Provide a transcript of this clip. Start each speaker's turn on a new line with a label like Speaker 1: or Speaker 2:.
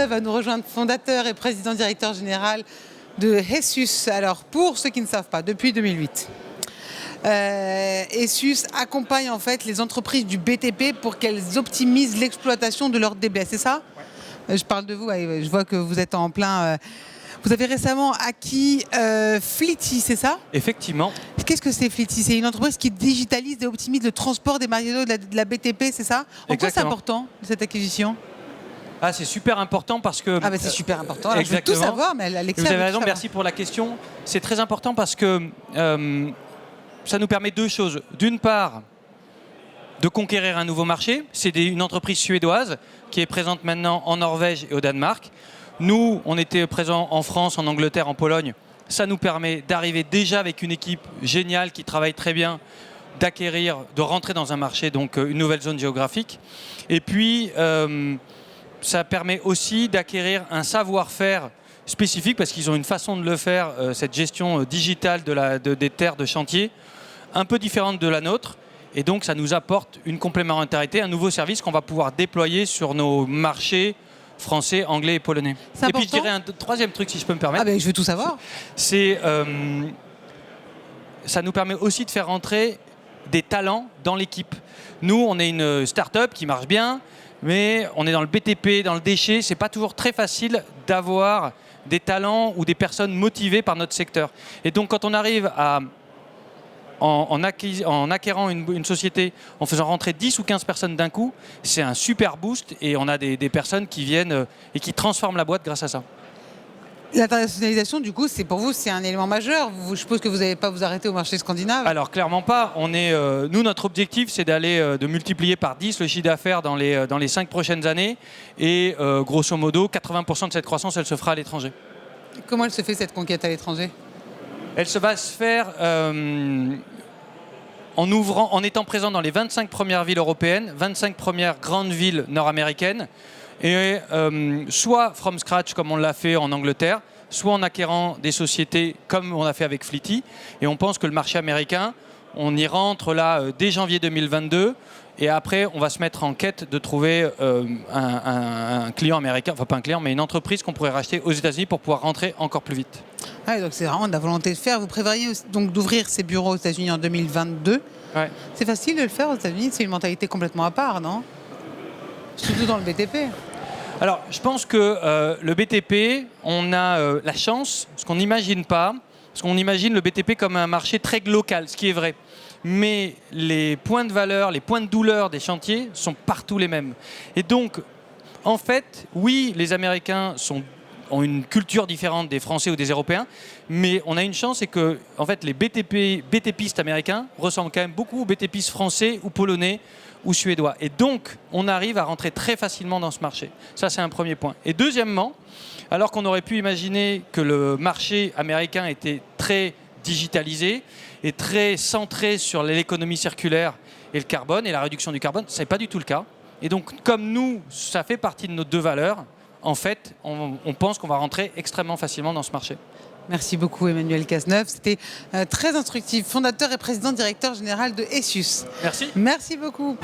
Speaker 1: Cazeneuve va nous rejoindre, fondateur et président directeur général de Essus. Alors, pour ceux qui ne savent pas, depuis 2008, Essus accompagne en fait les entreprises du BTP pour qu'elles optimisent l'exploitation de leurs déblais, c'est ça? Je parle de vous, je vois que vous êtes en plein... Vous avez récemment acquis Fleety, c'est ça?
Speaker 2: Effectivement.
Speaker 1: Qu'est-ce que c'est Fleety? C'est une entreprise qui digitalise et optimise le transport des matériaux de la BTP, c'est ça? En quoi c'est important, cette acquisition?
Speaker 2: Ah, c'est super important parce que...
Speaker 1: Ah bah c'est super important. Alors, je veux tout savoir, mais Alexia...
Speaker 2: Vous avez raison, merci pour la question. C'est très important parce que ça nous permet deux choses. D'une part, de conquérir un nouveau marché. C'est une entreprise suédoise qui est présente maintenant en Norvège et au Danemark. Nous, on était présents en France, en Angleterre, en Pologne. Ça nous permet d'arriver déjà avec une équipe géniale qui travaille très bien, d'acquérir, de rentrer dans un marché, donc une nouvelle zone géographique. Et puis, ça permet aussi d'acquérir un savoir-faire spécifique parce qu'ils ont une façon de le faire, cette gestion digitale des terres de chantier, un peu différente de la nôtre. Et donc, ça nous apporte une complémentarité, un nouveau service qu'on va pouvoir déployer sur nos marchés français, anglais et polonais. Et puis je dirais un troisième truc, si je peux me permettre.
Speaker 1: Ah ben je veux tout savoir.
Speaker 2: C'est, ça nous permet aussi de faire rentrer des talents dans l'équipe. Nous, on est une start-up qui marche bien, mais on est dans le BTP, dans le déchet. C'est pas toujours très facile d'avoir des talents ou des personnes motivées par notre secteur. Et donc, quand on arrive à en acquérant une société, en faisant rentrer 10 ou 15 personnes d'un coup, c'est un super boost et on a des personnes qui viennent et qui transforment la boîte grâce à ça.
Speaker 1: L'internationalisation, du coup, pour vous, c'est un élément majeur. Je suppose que vous n'allez pas vous arrêter au marché scandinave.
Speaker 2: Alors, clairement pas. Nous, notre objectif, c'est de multiplier par 10 le chiffre d'affaires dans les 5 prochaines années. Et grosso modo, 80% de cette croissance, elle se fera à l'étranger.
Speaker 1: Comment elle se fait, cette conquête à l'étranger?
Speaker 2: Elle va se faire en étant présent dans les 25 premières villes européennes, 25 premières grandes villes nord-américaines, et soit from scratch comme on l'a fait en Angleterre, soit en acquérant des sociétés comme on a fait avec Fleety. Et on pense que le marché américain, on y rentre là dès janvier 2022. Et après, on va se mettre en quête de trouver un client américain, enfin pas un client, mais une entreprise qu'on pourrait racheter aux États-Unis pour pouvoir rentrer encore plus vite.
Speaker 1: Ah, donc c'est vraiment de la volonté de faire. Vous prévoyez donc d'ouvrir ces bureaux aux États-Unis en 2022.
Speaker 2: Ouais.
Speaker 1: C'est facile de le faire aux États-Unis, c'est une mentalité complètement à part, non? Surtout dans le BTP.
Speaker 2: Alors, je pense que le BTP, on a la chance, ce qu'on n'imagine pas, parce qu'on imagine le BTP comme un marché très local, ce qui est vrai. Mais les points de valeur, les points de douleur des chantiers sont partout les mêmes. Et donc, en fait, oui, les Américains ont une culture différente des Français ou des Européens, mais on a une chance, c'est que en fait, les BTPistes américains ressemblent quand même beaucoup aux BTPistes français ou polonais ou suédois. Et donc, on arrive à rentrer très facilement dans ce marché. Ça, c'est un premier point. Et deuxièmement, alors qu'on aurait pu imaginer que le marché américain était très digitalisé et très centré sur l'économie circulaire et le carbone et la réduction du carbone, ce n'est pas du tout le cas. Et donc, comme nous, ça fait partie de nos deux valeurs, en fait, on pense qu'on va rentrer extrêmement facilement dans ce marché.
Speaker 1: Merci beaucoup Emmanuel Cazeneuve, c'était très instructif, fondateur et président directeur général de Essus.
Speaker 2: Merci.
Speaker 1: Merci beaucoup.